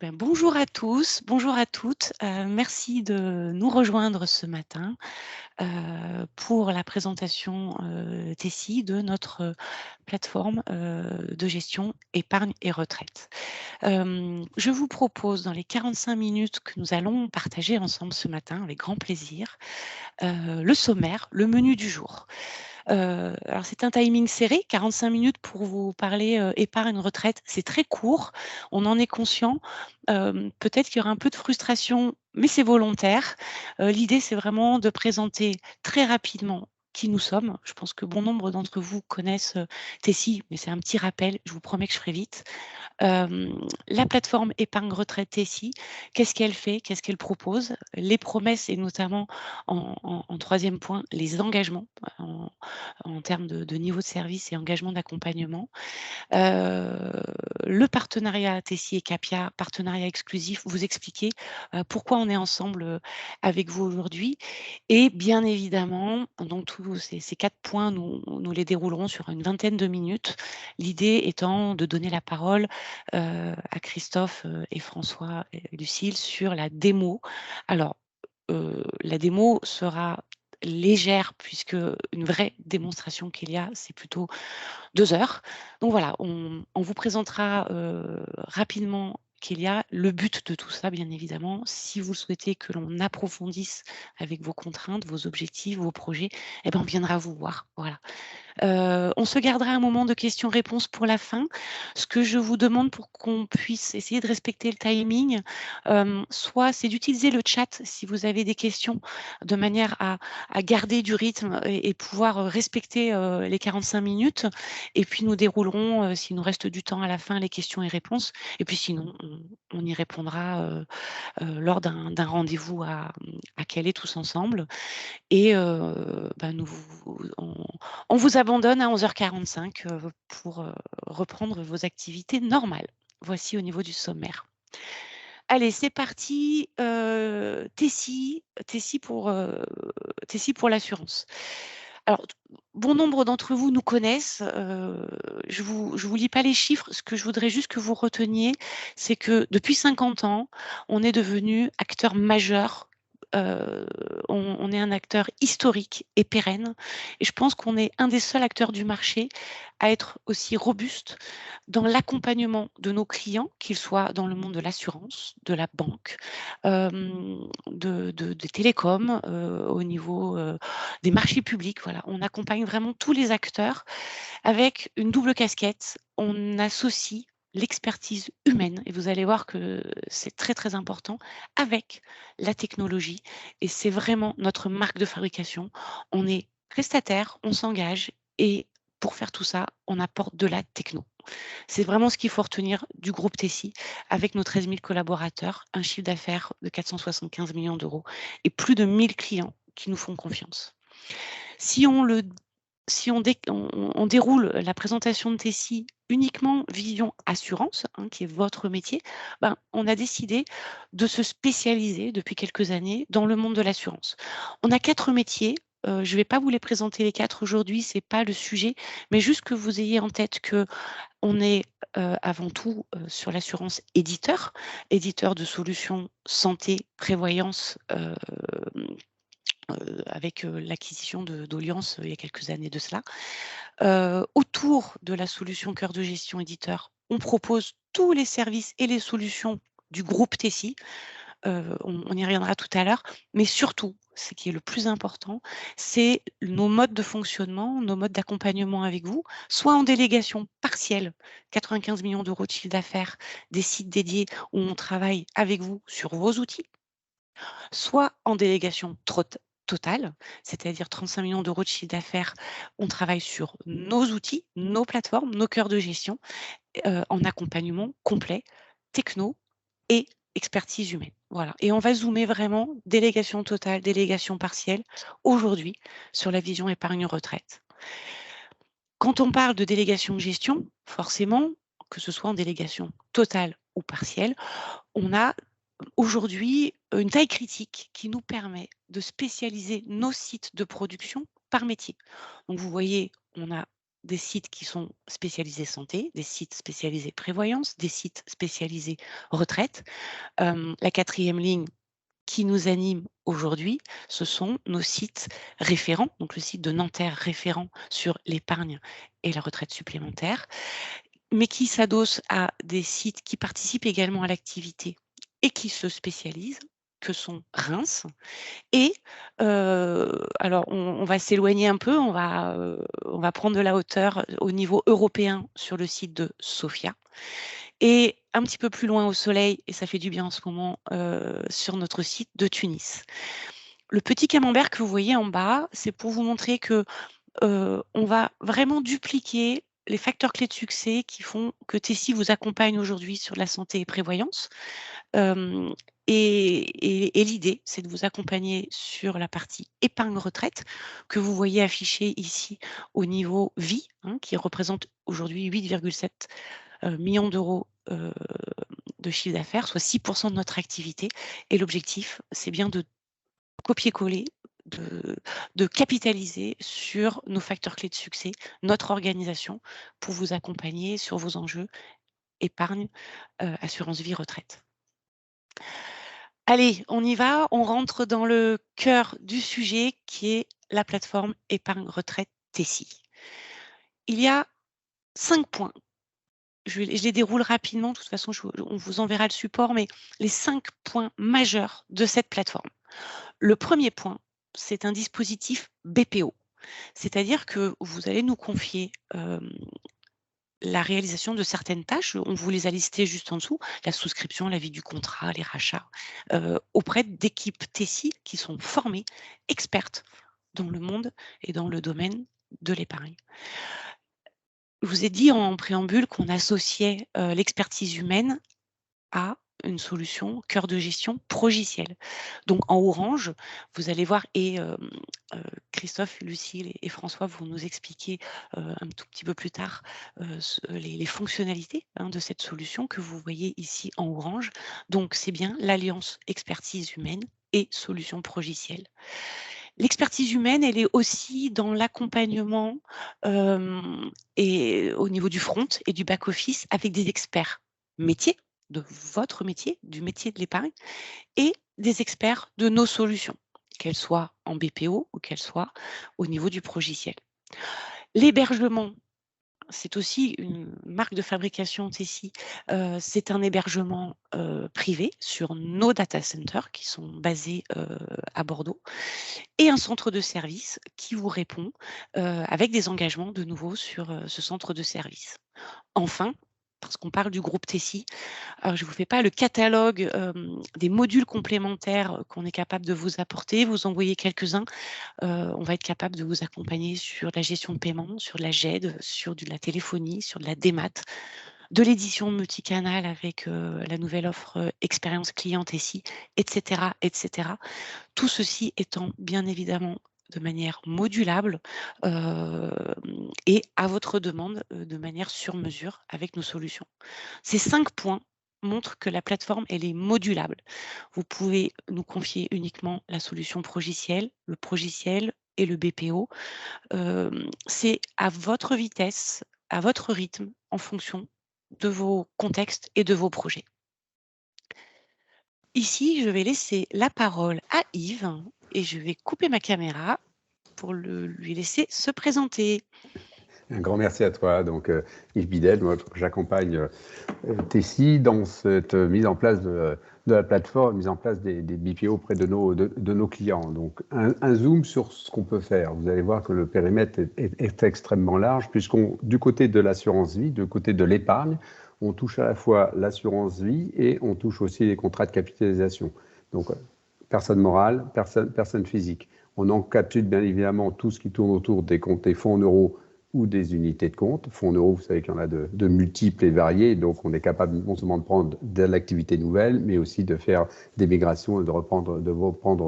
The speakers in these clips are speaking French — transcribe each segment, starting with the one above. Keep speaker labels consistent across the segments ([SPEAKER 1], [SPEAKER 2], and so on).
[SPEAKER 1] Ben, bonjour à tous, bonjour à toutes. Merci de nous rejoindre ce matin pour la présentation TESI de notre plateforme de gestion épargne et retraite. Je vous propose dans les 45 minutes que nous allons partager ensemble ce matin avec grand plaisir le sommaire, le menu du jour. Alors c'est un timing serré, 45 minutes pour vous parler, épargne retraite, c'est très court, on en est conscient. Peut-être qu'il y aura un peu de frustration, mais c'est volontaire. L'idée, c'est vraiment de présenter très rapidement qui nous sommes. Je pense que bon nombre d'entre vous connaissent, Tessie, mais c'est un petit rappel, je vous promets que je ferai vite. La plateforme épargne retraite Tessie, qu'est-ce qu'elle fait? Qu'est-ce qu'elle propose? Les promesses et notamment en 3e point, les engagements en termes de niveau de service et engagement d'accompagnement. Heu, le partenariat Tessie et Capia, partenariat exclusif, vous expliquer, pourquoi on est ensemble, avec vous aujourd'hui et bien évidemment, donc tous ces 4 points, nous les déroulerons sur une vingtaine de minutes. L'idée étant de donner la parole, à Christophe, et François et Lucile sur la démo. Alors, la démo sera légère puisque une vraie démonstration qu'il y a, c'est plutôt 2 heures. Donc voilà, on vous présentera, rapidement qu'il y a le but de tout ça, bien évidemment. Si vous souhaitez que l'on approfondisse avec vos contraintes, vos objectifs, vos projets, eh ben, on viendra vous voir. Voilà. On se gardera un moment de questions-réponses pour la fin. Ce que je vous demande pour qu'on puisse essayer de respecter le timing, soit c'est d'utiliser le chat si vous avez des questions, de manière à garder du rythme et pouvoir, respecter, les 45 minutes et puis nous déroulerons, s'il nous reste du temps à la fin, les questions et réponses et puis sinon on y répondra, lors d'un rendez-vous à caler tous ensemble et bah, on vous abandonne à 11h45 pour reprendre vos activités normales. Voici au niveau du sommaire. Allez, c'est parti. Tessie pour l'assurance. Alors, bon nombre d'entre vous nous connaissent. Je vous lis pas les chiffres. Ce que je voudrais juste que vous reteniez, c'est que depuis 50 ans, on est devenu acteur majeur. On est un acteur historique et pérenne. Et je pense qu'on est un des seuls acteurs du marché à être aussi robuste dans l'accompagnement de nos clients, qu'ils soient dans le monde de l'assurance, de la banque, des télécoms, au niveau des marchés publics. Voilà, on accompagne vraiment tous les acteurs avec une double casquette. On associe l'expertise humaine et vous allez voir que c'est très très important avec la technologie et c'est vraiment notre marque de fabrication. On est prestataire, on s'engage et pour faire tout ça, on apporte de la techno. C'est vraiment ce qu'il faut retenir du groupe Tessie avec nos 13 000 collaborateurs, un chiffre d'affaires de 475 millions d'euros et plus de 1000 clients qui nous font confiance. Si on le si on déroule la présentation de Tessie uniquement vision assurance, hein, qui est votre métier, ben, on a décidé de se spécialiser depuis quelques années dans le monde de l'assurance. On a 4 métiers, je ne vais pas vous les présenter les 4 aujourd'hui, c'est pas le sujet, mais juste que vous ayez en tête qu'on est, avant tout, sur l'assurance éditeur, éditeur de solutions santé, prévoyance, avec, l'acquisition d'Allianz, il y a quelques années de cela. Autour de la solution cœur de gestion éditeur, on propose tous les services et les solutions du groupe Tessie. On y reviendra tout à l'heure, mais surtout, ce qui est le plus important, c'est nos modes de fonctionnement, nos modes d'accompagnement avec vous, soit en délégation partielle, 95 millions d'euros de chiffre d'affaires, des sites dédiés où on travaille avec vous sur vos outils, soit en délégation totale, c'est-à-dire 35 millions d'euros de chiffre d'affaires, on travaille sur nos outils, nos plateformes, nos cœurs de gestion, en accompagnement complet, techno et expertise humaine. Voilà. Et on va zoomer vraiment délégation totale, délégation partielle, aujourd'hui, sur la vision épargne retraite. Quand on parle de délégation de gestion, forcément, que ce soit en délégation totale ou partielle, on a aujourd'hui une taille critique qui nous permet de spécialiser nos sites de production par métier. Donc vous voyez, on a des sites qui sont spécialisés santé, des sites spécialisés prévoyance, des sites spécialisés retraite. La quatrième ligne qui nous anime aujourd'hui, ce sont nos sites référents, donc le site de Nanterre référent sur l'épargne et la retraite supplémentaire, mais qui s'adosse à des sites qui participent également à l'activité et qui se spécialisent, que sont Reims. Et alors on va s'éloigner un peu, on va prendre de la hauteur au niveau européen sur le site de Sofia et un petit peu plus loin au soleil, et ça fait du bien en ce moment, sur notre site de Tunis. Le petit camembert que vous voyez en bas, c'est pour vous montrer que, on va vraiment dupliquer les facteurs clés de succès qui font que Tessie vous accompagne aujourd'hui sur la santé et prévoyance. Hem et l'idée, c'est de vous accompagner sur la partie épargne retraite que vous voyez affichée ici au niveau vie, hein, qui représente aujourd'hui 8,7 millions d'euros de chiffre d'affaires, soit 6 de notre activité. Et l'objectif, c'est bien de copier-coller, de capitaliser sur nos facteurs clés de succès, notre organisation, pour vous accompagner sur vos enjeux épargne, assurance vie, retraite. Allez, on y va, on rentre dans le cœur du sujet qui est la plateforme épargne retraite Tessie. Il y a 5 points. Je les déroule rapidement, de toute façon, on vous enverra le support, mais les 5 points majeurs de cette plateforme. Le premier point, c'est un dispositif BPO, c'est-à-dire que vous allez nous confier la réalisation de certaines tâches, on vous les a listées juste en dessous, la souscription, la vie du contrat, les rachats, auprès d'équipes Tessie qui sont formées, expertes dans le monde et dans le domaine de l'épargne. Je vous ai dit en préambule qu'on associait l'expertise humaine à une solution cœur de gestion progiciel. Donc en orange, vous allez voir, et Christophe, Lucille et François vont nous expliquer un tout petit peu plus tard les fonctionnalités, hein, de cette solution que vous voyez ici en orange. Donc c'est bien l'alliance expertise humaine et solution progicielle. L'expertise humaine, elle est aussi dans l'accompagnement et au niveau du front et du back-office avec des experts métiers, de votre métier, du métier de l'épargne, et des experts de nos solutions, qu'elles soient en BPO ou qu'elles soient au niveau du progiciel. L'hébergement, c'est aussi une marque de fabrication Tessie. C'est un hébergement privé sur nos data centers qui sont basés à Bordeaux, et un centre de service qui vous répond avec des engagements de nouveau sur ce centre de service. Enfin, parce qu'on parle du groupe Tessie, alors je ne vous fais pas le catalogue des modules complémentaires qu'on est capable de vous apporter, vous envoyer quelques-uns. On va être capable de vous accompagner sur la gestion de paiement, sur de la GED, sur de la téléphonie, sur de la démat, de l'édition multicanal avec la nouvelle offre expérience client Tessie, etc., etc. Tout ceci étant bien évidemment de manière modulable et à votre demande de manière sur mesure avec nos solutions. Ces 5 points montrent que la plateforme, elle est modulable. Vous pouvez nous confier uniquement la solution progiciel, le progiciel et le BPO. C'est à votre vitesse, à votre rythme, en fonction de vos contextes et de vos projets. Ici, je vais laisser la parole à Yves et je vais couper ma caméra pour lui laisser se présenter.
[SPEAKER 2] Un grand merci à toi. Donc, Yves Bidel, moi, j'accompagne Tessie dans cette mise en place de la plateforme, mise en place des BPO auprès de nos clients. Donc, un zoom sur ce qu'on peut faire. Vous allez voir que le périmètre est extrêmement large, puisqu'on, du côté de l'assurance vie, du côté de l'épargne, on touche à la fois l'assurance vie et on touche aussi les contrats de capitalisation. Donc, personne morale, personne physique. On encapsule bien évidemment tout ce qui tourne autour des comptes et fonds en euros ou des unités de compte. Fonds en euros, vous savez qu'il y en a de multiples et variés, donc on est capable non seulement de prendre de l'activité nouvelle, mais aussi de faire des migrations et de reprendre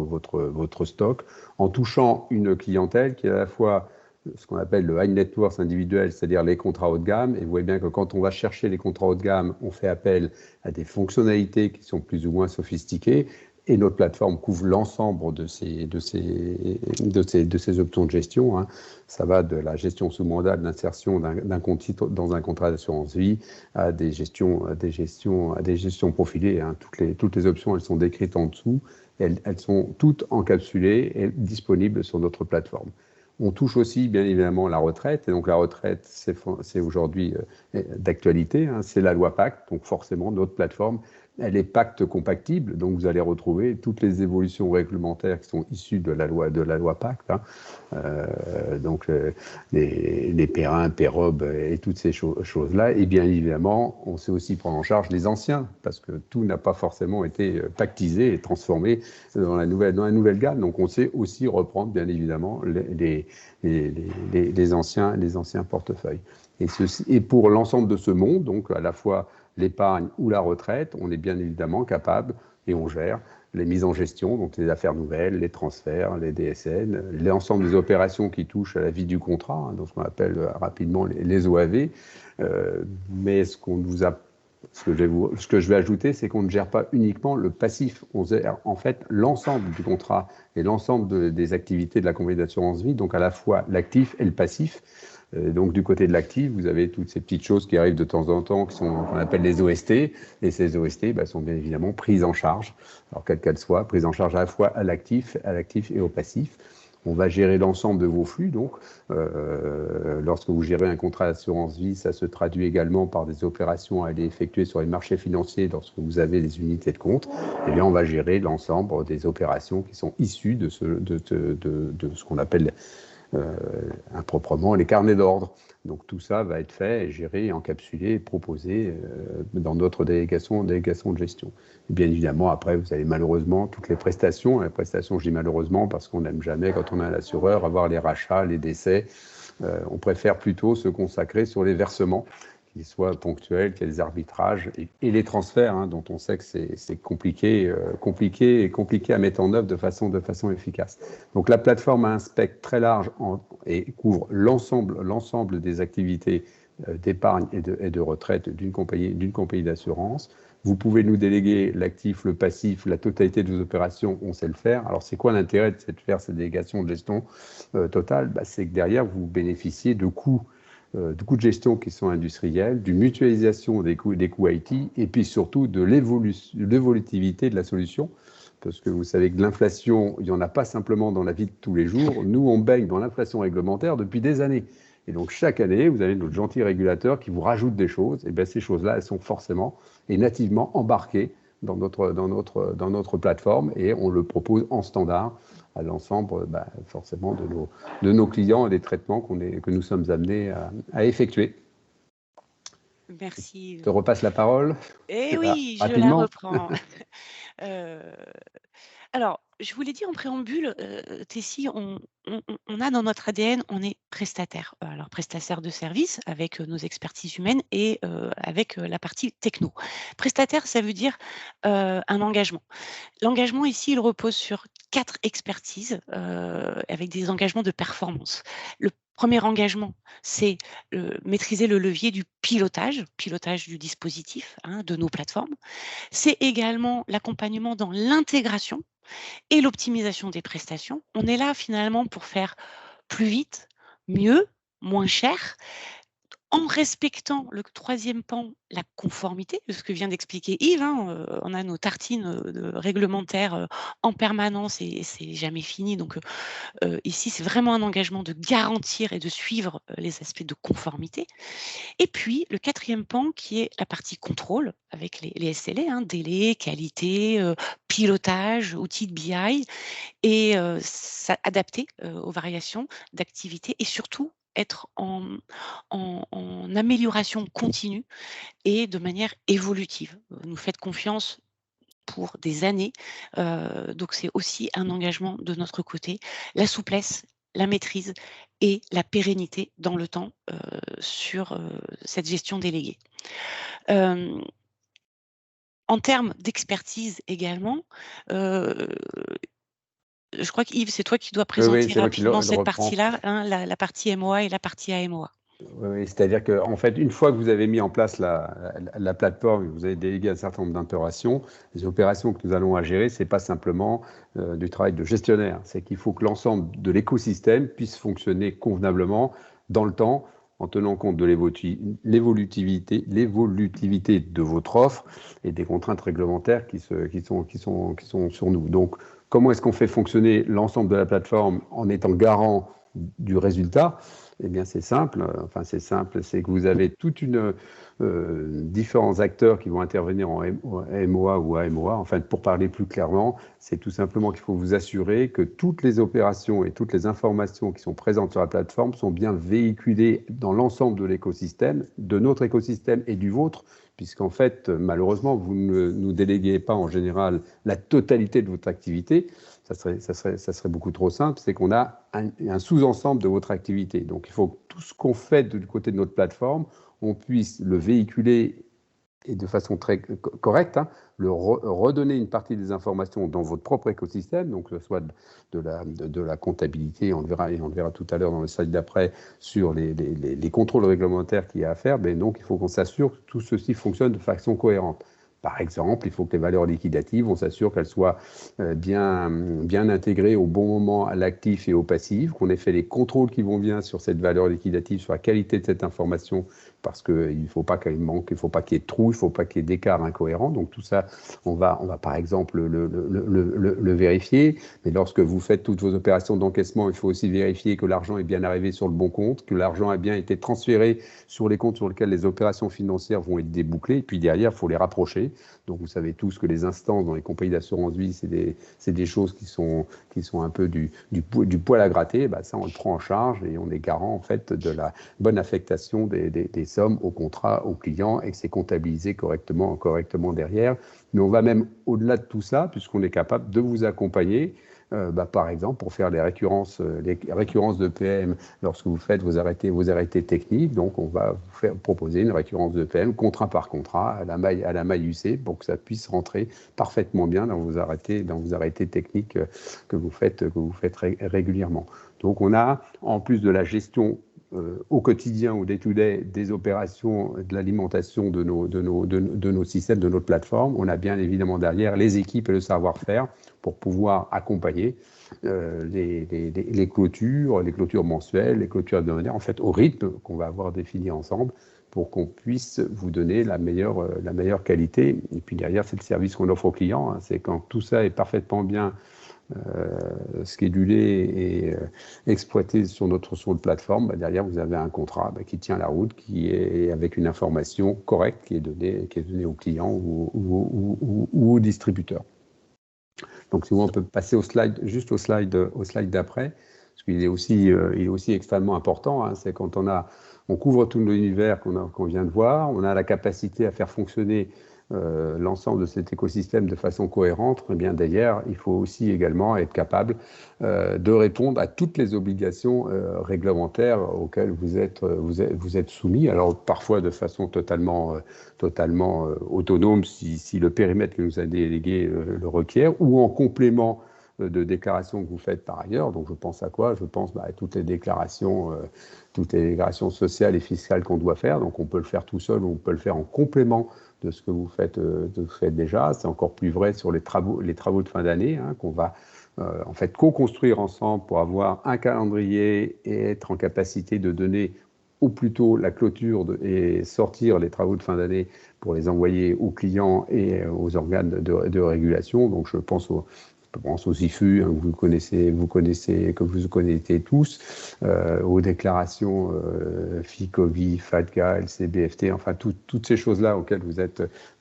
[SPEAKER 2] votre stock, en touchant une clientèle qui est à la fois ce qu'on appelle le high net worth individuel, c'est-à-dire les contrats haut de gamme. Et vous voyez bien que quand on va chercher les contrats haut de gamme, on fait appel à des fonctionnalités qui sont plus ou moins sophistiquées, Et notre plateforme couvre l'ensemble de ces options de gestion, hein. Ça va de la gestion sous mandat, de l'insertion d'un compte titre dans un contrat d'assurance vie, à des gestions profilées, hein. Toutes les options, elles sont décrites en dessous. Elles sont toutes encapsulées et disponibles sur notre plateforme. On touche aussi, bien évidemment, la retraite. Et donc, la retraite, c'est aujourd'hui d'actualité, hein. C'est la loi Pacte. Donc, forcément, notre plateforme, elle est Pacte compatible. Donc, vous allez retrouver toutes les évolutions réglementaires qui sont issues de la loi Pacte, hein. Donc, les PERIN, PEROB et toutes ces choses-là. Et bien évidemment, on sait aussi prendre en charge les anciens, parce que tout n'a pas forcément été pactisé et transformé dans la nouvelle gamme. Donc, on sait aussi reprendre, bien évidemment, les anciens portefeuilles. Et pour l'ensemble de ce monde, donc à la fois l'épargne ou la retraite, on est bien évidemment capable, et on gère, les mises en gestion, donc les affaires nouvelles, les transferts, les DSN, l'ensemble des opérations qui touchent à la vie du contrat, hein, donc ce qu'on appelle rapidement les OAV. Mais ce que je vais ajouter, c'est qu'on ne gère pas uniquement le passif, on gère en fait l'ensemble du contrat et l'ensemble des activités de la compagnie d'assurance vie, donc à la fois l'actif et le passif. Donc du côté de l'actif, vous avez toutes ces petites choses qui arrivent de temps en temps, qu'on appelle les OST, et ces OST sont bien évidemment prises en charge, alors quelle qu'elle soit, prises en charge à la fois à l'actif et au passif. On va gérer l'ensemble de vos flux, donc lorsque vous gérez un contrat d'assurance vie, ça se traduit également par des opérations à aller effectuer sur les marchés financiers lorsque vous avez des unités de compte. Eh bien, on va gérer l'ensemble des opérations qui sont issues de ce qu'on appelle improprement les carnets d'ordre. Donc tout ça va être fait, géré, encapsulé, proposé dans notre délégation de gestion. Et bien évidemment, après, vous avez malheureusement toutes les prestations. Les prestations, je dis malheureusement parce qu'on n'aime jamais, quand on a un assureur, avoir les rachats, les décès. On préfère plutôt se consacrer sur les versements, qu'ils soient ponctuels, qu'il y ait des arbitrages et les transferts, hein, dont on sait que c'est compliqué à mettre en œuvre de façon efficace. Donc la plateforme a un spectre très large et couvre l'ensemble des activités d'épargne et de retraite d'une compagnie d'assurance. Vous pouvez nous déléguer l'actif, le passif, la totalité de vos opérations, on sait le faire. Alors c'est quoi l'intérêt de faire cette délégation de gestion totale? C'est que derrière, vous bénéficiez de coûts de gestion qui sont industriels, d'une mutualisation des coûts IT, et puis surtout de l'évolutivité de la solution, parce que vous savez que l'inflation, il n'y en a pas simplement dans la vie de tous les jours. Nous, on baigne dans l'inflation réglementaire depuis des années. Et donc, chaque année, vous avez notre gentil régulateur qui vous rajoute des choses. Et bien, ces choses-là, elles sont forcément et nativement embarquées dans notre plateforme, et on le propose en standard à l'ensemble forcément de nos clients et des traitements que nous sommes amenés à effectuer.
[SPEAKER 1] Merci.
[SPEAKER 2] Je te repasse la parole.
[SPEAKER 1] Eh oui, je la reprends. Alors, je vous l'ai dit en préambule, Tessie, on a dans notre ADN, on est prestataire. Alors prestataire de services avec nos expertises humaines et avec la partie techno. Prestataire, ça veut dire un engagement. L'engagement ici, il repose sur 4 expertises avec des engagements de performance. Le premier engagement, c'est maîtriser le levier du pilotage du dispositif, hein, de nos plateformes. C'est également l'accompagnement dans l'intégration et l'optimisation des prestations. On est là finalement pour faire plus vite, mieux, moins cher, en respectant le troisième pan, la conformité, de ce que vient d'expliquer Yves, hein, on a nos tartines réglementaires en permanence et c'est jamais fini. Donc ici, c'est vraiment un engagement de garantir et de suivre les aspects de conformité. Et puis, le quatrième pan qui est la partie contrôle avec les SLA, hein, délai, qualité, pilotage, outils de BI et adapté aux variations d'activité et surtout être en amélioration continue et de manière évolutive. Vous nous faites confiance pour des années, donc c'est aussi un engagement de notre côté. La souplesse, la maîtrise et la pérennité dans le temps sur cette gestion déléguée. En termes d'expertise également, je crois qu'Yves, c'est toi qui dois présenter rapidement cette partie-là, hein, la partie MOA et la partie AMOA.
[SPEAKER 2] Oui, c'est-à-dire qu'en fait, une fois que vous avez mis en place la plateforme, vous avez délégué un certain nombre d'opérations, les opérations que nous allons à gérer, ce n'est pas simplement du travail de gestionnaire, c'est qu'il faut que l'ensemble de l'écosystème puisse fonctionner convenablement dans le temps, en tenant compte de l'évolutivité de votre offre et des contraintes réglementaires qui sont sur nous. Donc, comment est-ce qu'on fait fonctionner l'ensemble de la plateforme en étant garant du résultat? Eh bien, c'est simple. Enfin, c'est simple. C'est que vous avez toute une différents acteurs qui vont intervenir en MOA ou AMOA. Enfin, pour parler plus clairement, c'est tout simplement qu'il faut vous assurer que toutes les opérations et toutes les informations qui sont présentes sur la plateforme sont bien véhiculées dans l'ensemble de l'écosystème, de notre écosystème et du vôtre, puisqu'en fait, malheureusement, vous ne nous déléguez pas en général la totalité de votre activité. Ça serait beaucoup trop simple, c'est qu'on a un sous-ensemble de votre activité. Donc, il faut que tout ce qu'on fait du côté de notre plateforme, on puisse le véhiculer et de façon très correcte, hein, redonner une partie des informations dans votre propre écosystème, donc que ce soit de la comptabilité, on le verra tout à l'heure dans le slide d'après, sur les contrôles réglementaires qu'il y a à faire, mais donc il faut qu'on s'assure que tout ceci fonctionne de façon cohérente. Par exemple, il faut que les valeurs liquidatives, on s'assure qu'elles soient bien intégrées au bon moment à l'actif et au passif, qu'on ait fait les contrôles qui vont bien sur cette valeur liquidative, sur la qualité de cette information, parce qu'il ne faut pas qu'il manque, il ne faut pas qu'il y ait de trous, il ne faut pas qu'il y ait d'écart incohérent. Donc tout ça, on va par exemple le vérifier. Mais lorsque vous faites toutes vos opérations d'encaissement, il faut aussi vérifier que l'argent est bien arrivé sur le bon compte, que l'argent a bien été transféré sur les comptes sur lesquels les opérations financières vont être débouclées. Et puis derrière, il faut les rapprocher. Donc vous savez tous que les instances dans les compagnies d'assurance vie, c'est des choses qui sont un peu du poil à gratter. Ben, ça, on le prend en charge et on est garant en fait de la bonne affectation des sommes au contrat, aux clients, et que c'est comptabilisé correctement derrière. Mais on va même au-delà de tout ça, puisqu'on est capable de vous accompagner, par exemple, pour faire les récurrences de PM lorsque vous faites vos arrêtés techniques. Donc, on va vous proposer une récurrence de PM, contrat par contrat, à la maille UC, pour que ça puisse rentrer parfaitement bien dans vos arrêtés techniques que vous faites régulièrement. Donc, on a, en plus de la gestion au quotidien ou day-to-day des opérations de l'alimentation de nos systèmes, de notre plateforme, on a bien évidemment derrière les équipes et le savoir-faire pour pouvoir accompagner les clôtures mensuelles, les clôtures hebdomadaires, en fait au rythme qu'on va avoir défini ensemble pour qu'on puisse vous donner la meilleure qualité. Et puis derrière, c'est le service qu'on offre aux clients, hein. C'est quand tout ça est parfaitement bien schedulé et exploité sur notre plateforme, derrière vous avez un contrat qui tient la route, qui est avec une information correcte qui est donnée au client ou au distributeur. Donc si on peut passer au slide d'après, parce qu'il est aussi extrêmement important, hein, c'est quand on couvre tout l'univers qu'on vient de voir, on a la capacité à faire fonctionner l'ensemble de cet écosystème de façon cohérente. Eh bien d'ailleurs, il faut aussi également être capable de répondre à toutes les obligations réglementaires auxquelles vous êtes soumis. Alors parfois de façon totalement autonome si le périmètre que nous a délégué le requiert, ou en complément de déclarations que vous faites par ailleurs. Donc je pense à quoi? Je pense à toutes les déclarations sociales et fiscales qu'on doit faire. Donc on peut le faire tout seul ou on peut le faire en complément de ce que vous faites déjà. C'est encore plus vrai sur les travaux de fin d'année, hein, qu'on va en fait co-construire ensemble pour avoir un calendrier et être en capacité de donner au plus tôt la clôture et sortir les travaux de fin d'année pour les envoyer aux clients et aux organes de régulation. Donc je pense aux IFU, hein, que vous connaissez tous, aux déclarations FICOVI, FATCA, LCBFT, enfin toutes ces choses-là auxquelles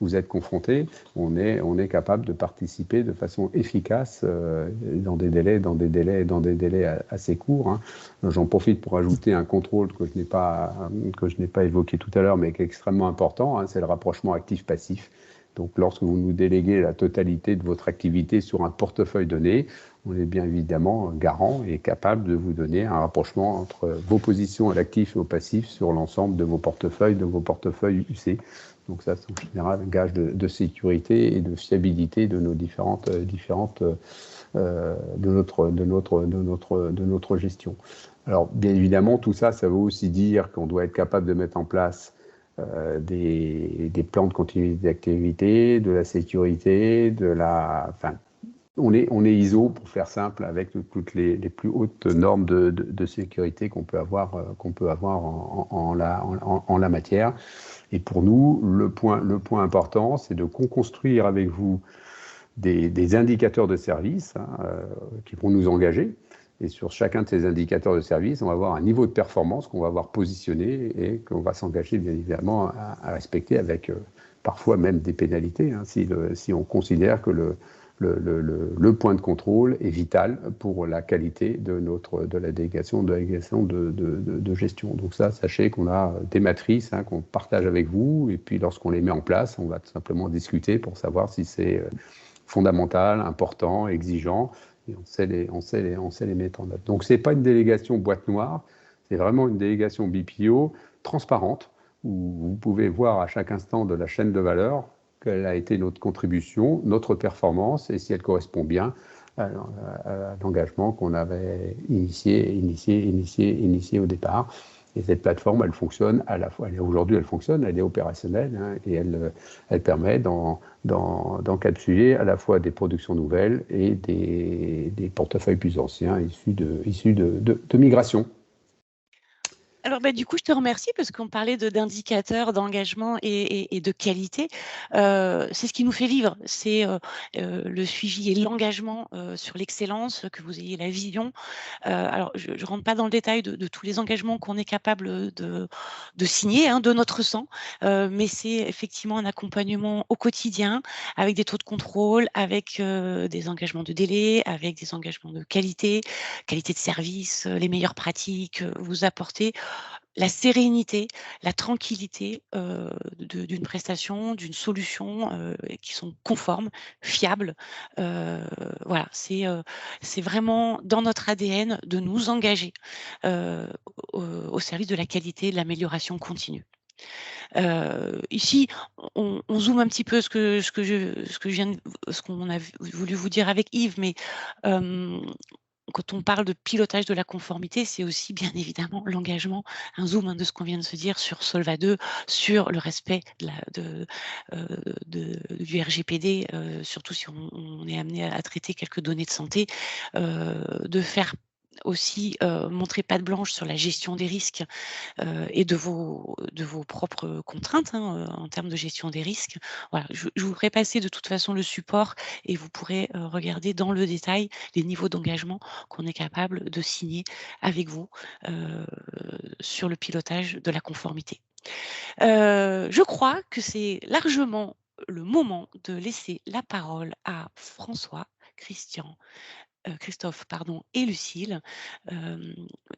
[SPEAKER 2] vous êtes confrontés. On est capable de participer de façon efficace dans des délais assez courts, hein. J'en profite pour ajouter un contrôle que je n'ai pas évoqué tout à l'heure, mais qui est extrêmement important, hein, c'est le rapprochement actif-passif. Donc, lorsque vous nous déléguez la totalité de votre activité sur un portefeuille donné, on est bien évidemment garant et capable de vous donner un rapprochement entre vos positions à l'actif et au passif sur l'ensemble de vos portefeuilles UC. Donc ça, c'est en général un gage de sécurité et de fiabilité de nos différentes de notre gestion. Alors, bien évidemment, tout ça, ça veut aussi dire qu'on doit être capable de mettre en place des plans de continuité d'activité, de la sécurité, enfin, on est ISO, pour faire simple, avec toutes les plus hautes normes de sécurité qu'on peut avoir en la matière. Et pour nous, le point important, c'est de construire avec vous des indicateurs de service qui vont nous engager. Et sur chacun de ces indicateurs de service, on va avoir un niveau de performance qu'on va avoir positionné et qu'on va s'engager bien évidemment à respecter avec parfois même des pénalités, si on considère que le point de contrôle est vital pour la qualité de la délégation de gestion. Donc ça, sachez qu'on a des matrices qu'on partage avec vous, et puis lorsqu'on les met en place, on va tout simplement discuter pour savoir si c'est fondamental, important, exigeant, et on sait les mettre en œuvre. Donc c'est pas une délégation boîte noire, c'est vraiment une délégation BPO transparente, où vous pouvez voir à chaque instant de la chaîne de valeur quelle a été notre contribution, notre performance, et si elle correspond bien à l'engagement qu'on avait initié au départ. Et cette plateforme, elle fonctionne à la fois, aujourd'hui elle fonctionne, elle est opérationnelle, et elle permet d'encapsuler à la fois des productions nouvelles et des portefeuilles plus anciens issus de migration.
[SPEAKER 1] Alors, du coup, je te remercie parce qu'on parlait d'indicateurs, d'engagement et de qualité. C'est ce qui nous fait vivre, c'est le suivi et l'engagement sur l'excellence, que vous ayez la vision. Alors, je ne rentre pas dans le détail de tous les engagements qu'on est capable de signer, de notre sang, mais c'est effectivement un accompagnement au quotidien avec des taux de contrôle, avec des engagements de délai, avec des engagements de qualité de service, les meilleures pratiques, vous apporter la sérénité, la tranquillité d'une prestation, d'une solution qui sont conformes, fiables. Voilà, c'est vraiment dans notre ADN de nous engager au service de la qualité, de l'amélioration continue. Ici, on zoome un petit peu ce qu'on a voulu vous dire avec Yves, mais quand on parle de pilotage de la conformité, c'est aussi bien évidemment l'engagement, un zoom de ce qu'on vient de se dire sur Solva 2, sur le respect du RGPD, surtout si on est amené à traiter quelques données de santé, de faire aussi montrer patte blanche sur la gestion des risques et de vos propres contraintes en termes de gestion des risques. Voilà, je vous ferai passer de toute façon le support et vous pourrez regarder dans le détail les niveaux d'engagement qu'on est capable de signer avec vous sur le pilotage de la conformité. Je crois que c'est largement le moment de laisser la parole à Christophe et Lucille,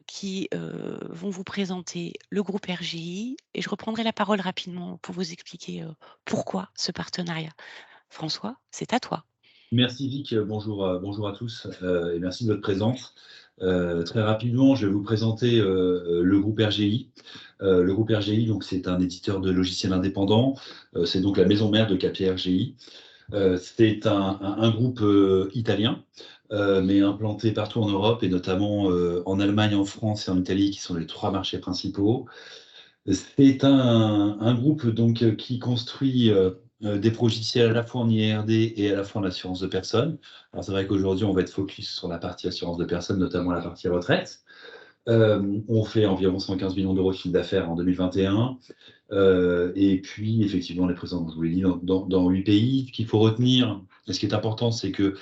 [SPEAKER 1] qui vont vous présenter le groupe RGI, et je reprendrai la parole rapidement pour vous expliquer pourquoi ce partenariat. François, c'est à toi.
[SPEAKER 3] Merci Vic, bonjour à tous et merci de votre présence. Très rapidement, je vais vous présenter le groupe RGI. Le groupe RGI, donc, c'est un éditeur de logiciels indépendants. C'est donc la maison mère de KPRGI. C'est un groupe italien, mais implanté partout en Europe et notamment en Allemagne, en France et en Italie, qui sont les 3 marchés principaux. C'est un groupe donc qui construit des logiciels à la fois en IRD et à la fois en assurance de personnes. Alors c'est vrai qu'aujourd'hui, on va être focus sur la partie assurance de personnes, notamment la partie retraite. On fait environ 115 millions d'euros de chiffre d'affaires en 2021. Et puis, effectivement, on est présent, je vous l'ai dit, dans 8 pays. Ce qu'il faut retenir, et ce qui est important, c'est que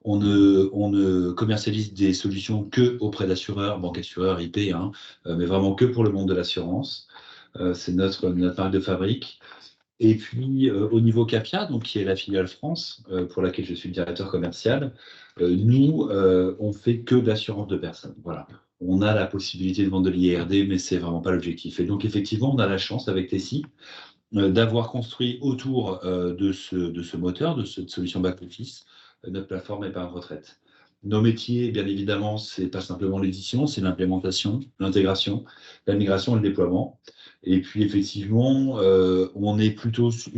[SPEAKER 3] on ne commercialise des solutions que auprès d'assureurs, banques assureurs, IP, mais vraiment que pour le monde de l'assurance. C'est notre marque de fabrique. Et puis, au niveau Capia, donc, qui est la filiale France, pour laquelle je suis le directeur commercial, nous, on fait que de l'assurance de personnes. Voilà. On a la possibilité de vendre de l'IRD, mais c'est vraiment pas l'objectif. Et donc, effectivement, on a la chance avec Tessie d'avoir construit autour de ce moteur, de cette solution back-office, notre plateforme épargne retraite. Nos métiers, bien évidemment, c'est pas simplement l'édition, c'est l'implémentation, l'intégration, la migration et le déploiement. Et puis, effectivement, on est plutôt sur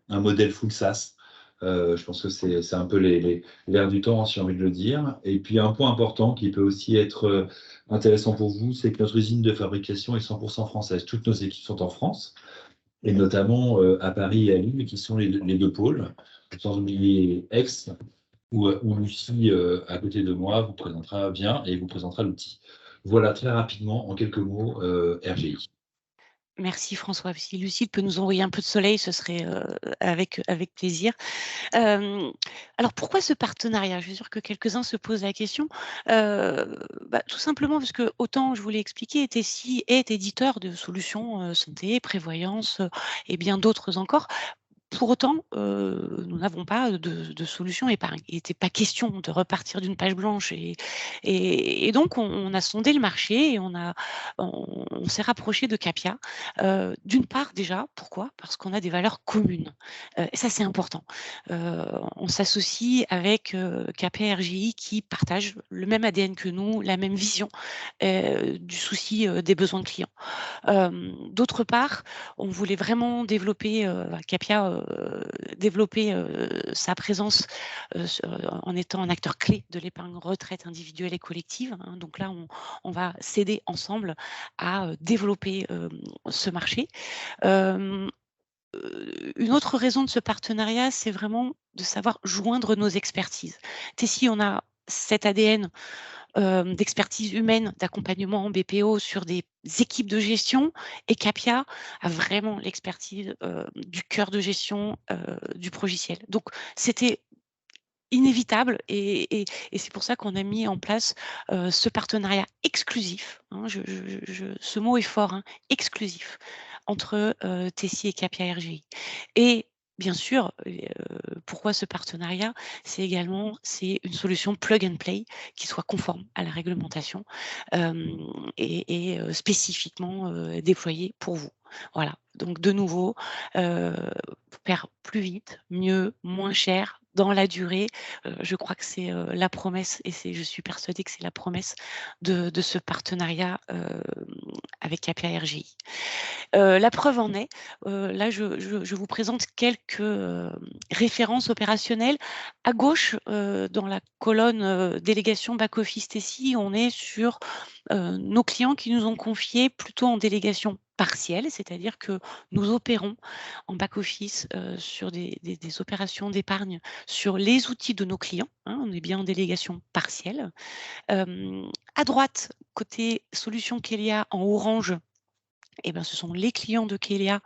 [SPEAKER 3] un modèle full SaaS. Je pense que c'est un peu l'air du temps, si j'ai envie de le dire. Et puis, un point important qui peut aussi être intéressant pour vous, c'est que notre usine de fabrication est 100% française. Toutes nos équipes sont en France, et notamment à Paris et à Lille, qui sont les deux pôles, sans oublier Aix, où Lucie, à côté de moi, vous présentera bien et vous présentera l'outil. Voilà, très rapidement, en quelques mots, RGI.
[SPEAKER 1] Merci François. Si Lucille peut nous envoyer un peu de soleil, ce serait avec plaisir. Alors pourquoi ce partenariat? Je suis sûre que quelques-uns se posent la question. Tout simplement parce que, autant je vous l'ai expliqué, Tessie est éditeur de solutions santé, prévoyance et bien d'autres encore. Pour autant, nous n'avons pas de solution épargne. Il n'était pas question de repartir d'une page blanche et donc on a sondé le marché et on s'est rapproché de Capia. D'une part déjà, pourquoi? Parce qu'on a des valeurs communes, et ça c'est important. On s'associe avec, Capia RGI qui partagent le même ADN que nous, la même vision, du souci, des besoins clients. D'autre part, on voulait vraiment développer, Capia, développer, sa présence, en étant un acteur clé de l'épargne retraite individuelle et collective, hein. Donc là, on va s'aider ensemble à, développer, ce marché. Hem, une autre raison de ce partenariat, c'est vraiment de savoir joindre nos expertises. Tessie, on a cet ADN d'expertise humaine, d'accompagnement en BPO sur des équipes de gestion, et Capia a vraiment l'expertise du cœur de gestion du progiciel. Donc c'était inévitable et c'est pour ça qu'on a mis en place ce partenariat exclusif, hein, ce mot est fort, hein, exclusif, entre Tessie et Capia RGI. Et bien sûr, pourquoi ce partenariat? C'est une solution plug and play qui soit conforme à la réglementation, spécifiquement déployée pour vous. Voilà, donc de nouveau, faire plus vite, mieux, moins cher, dans la durée. Je crois que c'est la promesse et je suis persuadée que c'est la promesse de ce partenariat avec Capia RGI. La preuve en est, là je vous présente quelques références opérationnelles. À gauche, dans la colonne délégation back-office Tessie, on est sur nos clients qui nous ont confié plutôt en délégation partielle, c'est-à-dire que nous opérons en back-office sur des opérations d'épargne sur les outils de nos clients, hein, on est bien en délégation partielle. À droite, côté solution Kelia en orange, eh ben, ce sont les clients de Kelia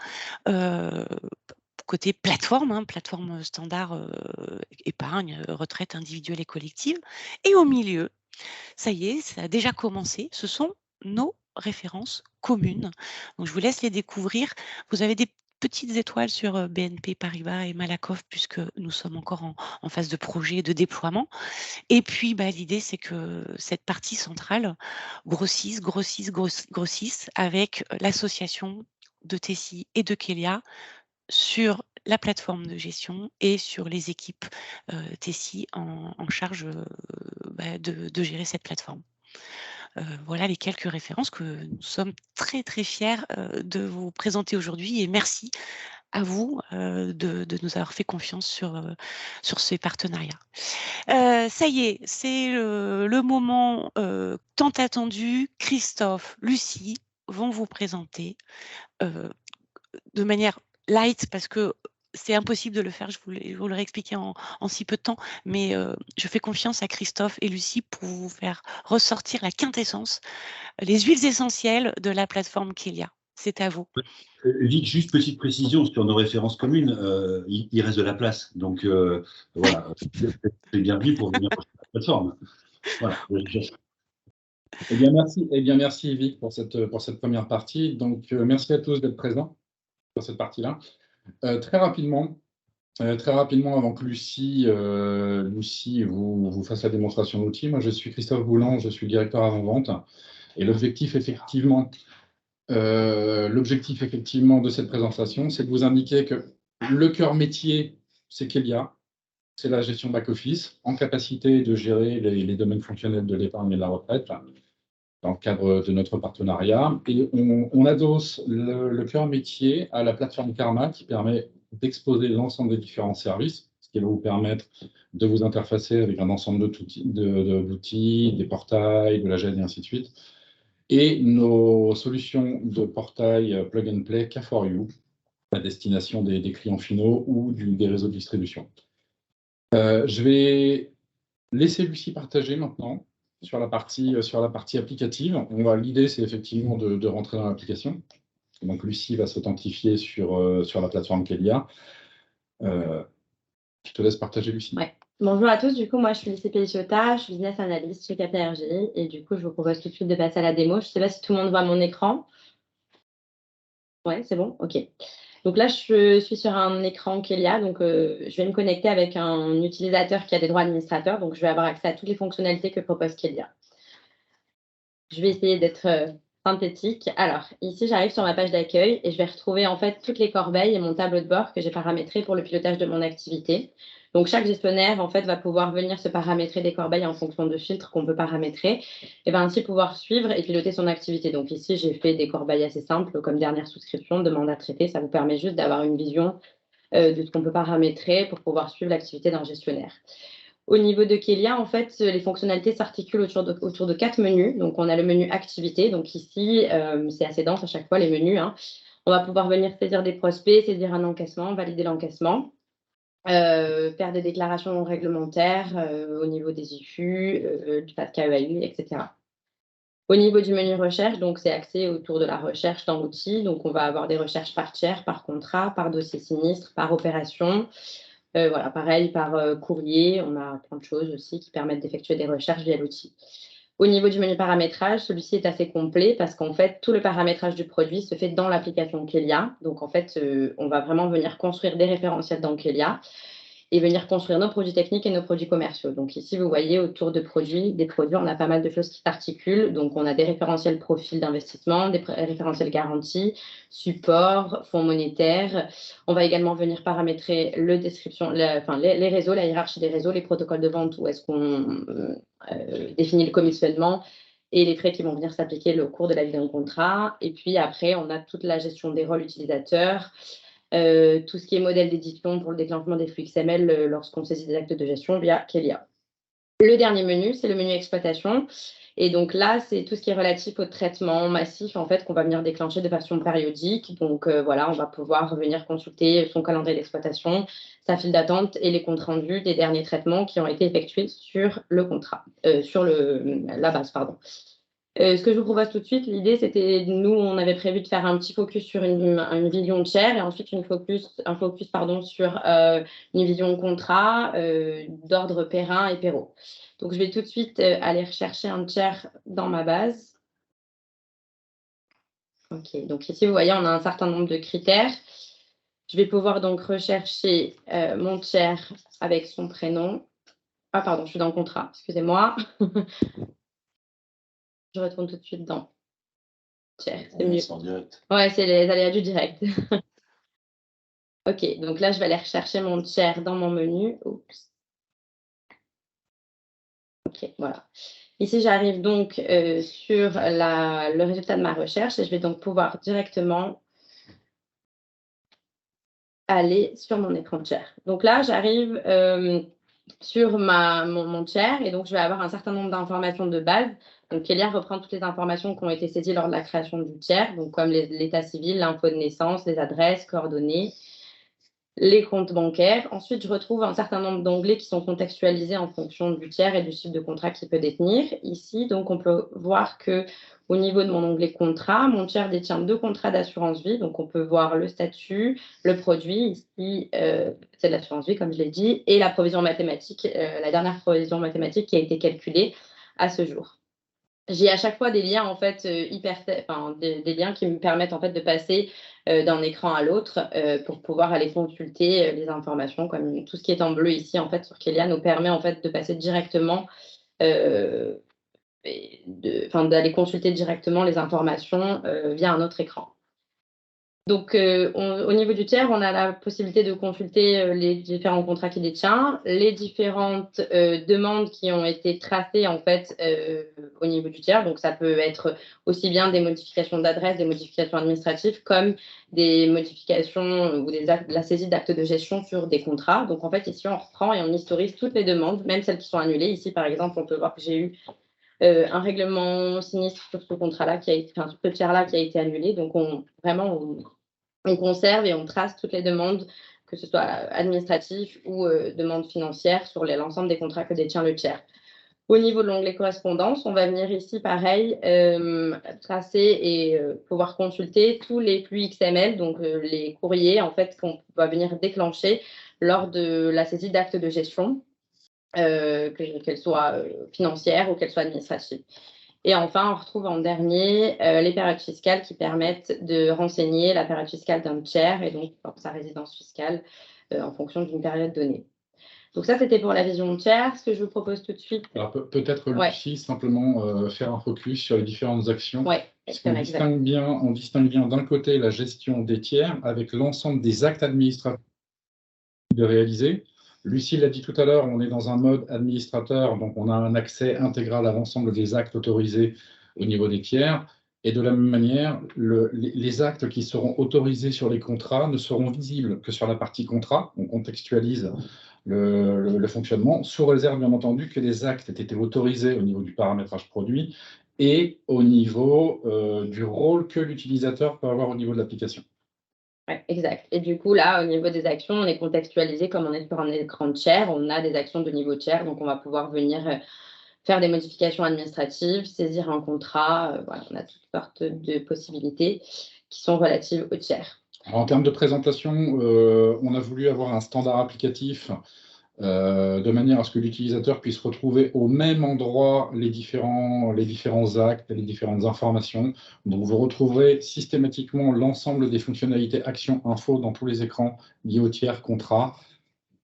[SPEAKER 1] côté plateforme, hein, plateforme standard épargne, retraite individuelle et collective. Et au milieu, ça y est, ça a déjà commencé, ce sont nos références communes. Donc je vous laisse les découvrir. Vous avez des petites étoiles sur BNP Paribas et Malakoff puisque nous sommes encore en phase de projet de déploiement. Et puis l'idée, c'est que cette partie centrale grossisse avec l'association de Tessie et de Kelia sur la plateforme de gestion et sur les équipes Tessie en charge de gérer cette plateforme. Voilà les quelques références que nous sommes très très fiers de vous présenter aujourd'hui et merci à vous de nous avoir fait confiance sur ces partenariats. Ça y est, c'est le moment tant attendu. Christophe, Lucie vont vous présenter de manière light parce que c'est impossible de le faire, je vous l'aurais expliqué en si peu de temps, mais je fais confiance à Christophe et Lucie pour vous faire ressortir la quintessence, les huiles essentielles de la plateforme Kelia. C'est à vous.
[SPEAKER 3] Vite, juste petite précision sur nos références communes, il reste de la place. Donc voilà, c'est bienvenu pour venir sur la plateforme. Voilà.
[SPEAKER 4] Eh bien, merci Vic pour cette première partie. Donc, merci à tous d'être présents sur cette partie-là. Très rapidement, avant que Lucie vous fasse la démonstration d'outils, moi je suis Christophe Boulan, je suis directeur avant-vente. Et l'objectif effectivement de cette présentation, c'est de vous indiquer que le cœur métier, c'est Kelia, c'est la gestion back-office, en capacité de gérer les domaines fonctionnels de l'épargne et de la retraite, dans le cadre de notre partenariat. Et on adosse le cœur métier à la plateforme Karma qui permet d'exposer l'ensemble des différents services, qui va vous permettre de vous interfacer avec un ensemble d'outils, des portails, de la GED et ainsi de suite. Et nos solutions de portail plug and play K4U, à destination des clients finaux ou des réseaux de distribution. Je vais laisser Lucie partager maintenant sur la partie applicative. L'idée, c'est effectivement de rentrer dans l'application. Donc, Lucie va s'authentifier sur la plateforme Kelia. Je te laisse partager, Lucie.
[SPEAKER 5] Ouais. Bonjour à tous, du coup, moi, je suis Lucie Pelliciotta, je suis business analyst chez KPRG et du coup, je vous propose tout de suite de passer à la démo. Je ne sais pas si tout le monde voit mon écran. Ouais, c'est bon? OK. Donc là, je suis sur un écran Kelia, donc je vais me connecter avec un utilisateur qui a des droits administrateurs, donc je vais avoir accès à toutes les fonctionnalités que propose Kelia. Je vais essayer d'être synthétique. Alors, ici, j'arrive sur ma page d'accueil et je vais retrouver en fait toutes les corbeilles et mon tableau de bord que j'ai paramétré pour le pilotage de mon activité. Donc, chaque gestionnaire, en fait, va pouvoir venir se paramétrer des corbeilles en fonction de filtres qu'on peut paramétrer et va ainsi pouvoir suivre et piloter son activité. Donc, ici, j'ai fait des corbeilles assez simples comme dernière souscription, demande à traiter. Ça vous permet juste d'avoir une vision de ce qu'on peut paramétrer pour pouvoir suivre l'activité d'un gestionnaire. Au niveau de Kelia, en fait, les fonctionnalités s'articulent autour de 4 menus. Donc, on a le menu activité. Donc, ici, c'est assez dense à chaque fois, les menus. On va pouvoir venir saisir des prospects, saisir un encaissement, valider l'encaissement, faire des déclarations réglementaires au niveau des IFU, du FATCA-EAU, etc. Au niveau du menu recherche, donc c'est axé autour de la recherche dans l'outil. Donc, on va avoir des recherches par tiers, par contrat, par dossier sinistre, par opération. Voilà, pareil, par courrier, on a plein de choses aussi qui permettent d'effectuer des recherches via l'outil. Au niveau du menu paramétrage, celui-ci est assez complet parce qu'en fait, tout le paramétrage du produit se fait dans l'application Kelia. Donc, en fait, on va vraiment venir construire des référentiels dans Kelia et venir construire nos produits techniques et nos produits commerciaux. Donc ici, vous voyez, autour des produits, on a pas mal de choses qui s'articulent. Donc, on a des référentiels profil d'investissement, des référentiels garantie, support, fonds monétaires. On va également venir paramétrer les réseaux, la hiérarchie des réseaux, les protocoles de vente, où est-ce qu'on définit le commissionnement et les frais qui vont venir s'appliquer au cours de la vie d'un contrat. Et puis après, on a toute la gestion des rôles utilisateurs, tout ce qui est modèle d'édition pour le déclenchement des flux XML lorsqu'on saisit des actes de gestion via Kelia. Le dernier menu, c'est le menu exploitation. Et donc là, c'est tout ce qui est relatif au traitement massif en fait, qu'on va venir déclencher de façon périodique. Donc voilà, on va pouvoir venir consulter son calendrier d'exploitation, sa file d'attente et les comptes rendus des derniers traitements qui ont été effectués sur le contrat, sur la base, pardon. Ce que je vous propose tout de suite, l'idée, c'était, nous, on avait prévu de faire un petit focus sur une vision tiers et ensuite un focus sur une vision contrat d'ordre Perrin et Perrault. Donc, je vais tout de suite aller rechercher un tiers dans ma base. OK, donc ici, vous voyez, on a un certain nombre de critères. Je vais pouvoir donc rechercher mon tiers avec son prénom. Ah, pardon, je suis dans le contrat, excusez-moi. Je retourne tout de suite dans tiers, c'est mieux.
[SPEAKER 3] En direct.
[SPEAKER 5] Ouais, c'est les aléas du direct. OK, donc là, je vais aller rechercher mon tiers dans mon menu. Oups. OK, voilà. Ici, j'arrive donc sur le résultat de ma recherche et je vais donc pouvoir directement aller sur mon écran tiers. Donc là, j'arrive sur mon tiers et donc je vais avoir un certain nombre d'informations de base. Donc Kelia reprend toutes les informations qui ont été saisies lors de la création du tiers, donc comme l'état civil, l'info de naissance, les adresses, coordonnées, les comptes bancaires. Ensuite, je retrouve un certain nombre d'onglets qui sont contextualisés en fonction du tiers et du type de contrat qu'il peut détenir. Ici, donc, on peut voir que au niveau de mon onglet contrat, mon tiers détient 2 contrats d'assurance vie. Donc, on peut voir le statut, le produit. Ici, c'est de l'assurance vie, comme je l'ai dit, et la provision mathématique, la dernière provision mathématique qui a été calculée à ce jour. J'ai à chaque fois des liens en fait des liens qui me permettent en fait de passer d'un écran à l'autre pour pouvoir aller consulter les informations, comme tout ce qui est en bleu ici en fait sur Kelia nous permet en fait de passer directement d'aller consulter directement les informations via un autre écran. Donc, au niveau du tiers, on a la possibilité de consulter les différents contrats qu'il détient, les différentes demandes qui ont été tracées en fait au niveau du tiers. Donc, ça peut être aussi bien des modifications d'adresse, des modifications administratives, comme des modifications ou la saisie d'actes de gestion sur des contrats. Donc, en fait, ici, on reprend et on historise toutes les demandes, même celles qui sont annulées. Ici, par exemple, on peut voir que j'ai eu un règlement sinistre sur ce contrat-là qui a été, enfin, sur ce tiers-là qui a été annulé. Donc, on conserve et on trace toutes les demandes, que ce soit administratives ou demandes financières sur l'ensemble des contrats que détient le tiers. Au niveau de l'onglet correspondance, on va venir ici, pareil, tracer et pouvoir consulter tous les flux XML, donc les courriers en fait qu'on va venir déclencher lors de la saisie d'actes de gestion, qu'elles soient financières ou qu'elles soient administratives. Et enfin, on retrouve en dernier les périodes fiscales qui permettent de renseigner la période fiscale d'un tiers et donc sa résidence fiscale en fonction d'une période donnée. Donc ça, c'était pour la vision tiers. Ce que je vous propose tout de suite.
[SPEAKER 4] Alors peut-être, Lucie, simplement faire un focus sur les différentes actions.
[SPEAKER 5] Ouais,
[SPEAKER 4] on distingue bien d'un côté la gestion des tiers avec l'ensemble des actes administratifs de réaliser. Lucie l'a dit tout à l'heure, on est dans un mode administrateur, donc on a un accès intégral à l'ensemble des actes autorisés au niveau des tiers. Et de la même manière, les actes qui seront autorisés sur les contrats ne seront visibles que sur la partie contrat. On contextualise le fonctionnement, sous réserve bien entendu que les actes aient été autorisés au niveau du paramétrage produit et au niveau du rôle que l'utilisateur peut avoir au niveau de l'application.
[SPEAKER 5] Ouais, exact. Et du coup, là, au niveau des actions, on est contextualisé comme on est sur un écran de tiers. On a des actions de niveau tiers, donc on va pouvoir venir faire des modifications administratives, saisir un contrat. Voilà, on a toutes sortes de possibilités qui sont relatives au tiers.
[SPEAKER 4] Alors, en termes de présentation, on a voulu avoir un standard applicatif de manière à ce que l'utilisateur puisse retrouver au même endroit les différents actes, les différentes informations. Donc, vous retrouverez systématiquement l'ensemble des fonctionnalités Action Info dans tous les écrans liés au tiers contrat,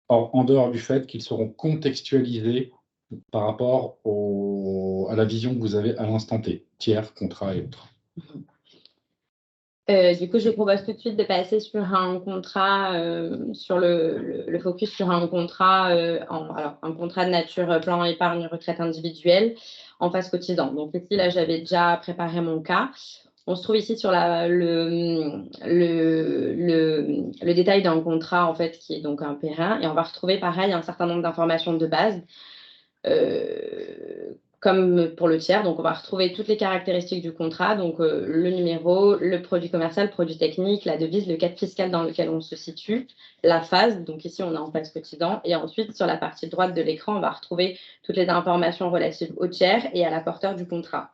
[SPEAKER 4] en dehors du fait qu'ils seront contextualisés par rapport à la vision que vous avez à l'instant T, tiers, contrat et autres.
[SPEAKER 5] Du coup, je propose tout de suite de passer sur un contrat, sur le focus sur un contrat, alors un contrat de nature plan épargne retraite individuelle en phase cotisant. Donc ici, là, j'avais déjà préparé mon cas. On se trouve ici sur le détail d'un contrat en fait qui est donc un périn et on va retrouver pareil un certain nombre d'informations de base. Comme pour le tiers, donc on va retrouver toutes les caractéristiques du contrat, donc le numéro, le produit commercial, le produit technique, la devise, le cadre fiscal dans lequel on se situe, la phase, donc ici on est en phase cotisant, et ensuite sur la partie droite de l'écran, on va retrouver toutes les informations relatives au tiers et à l'apporteur du contrat.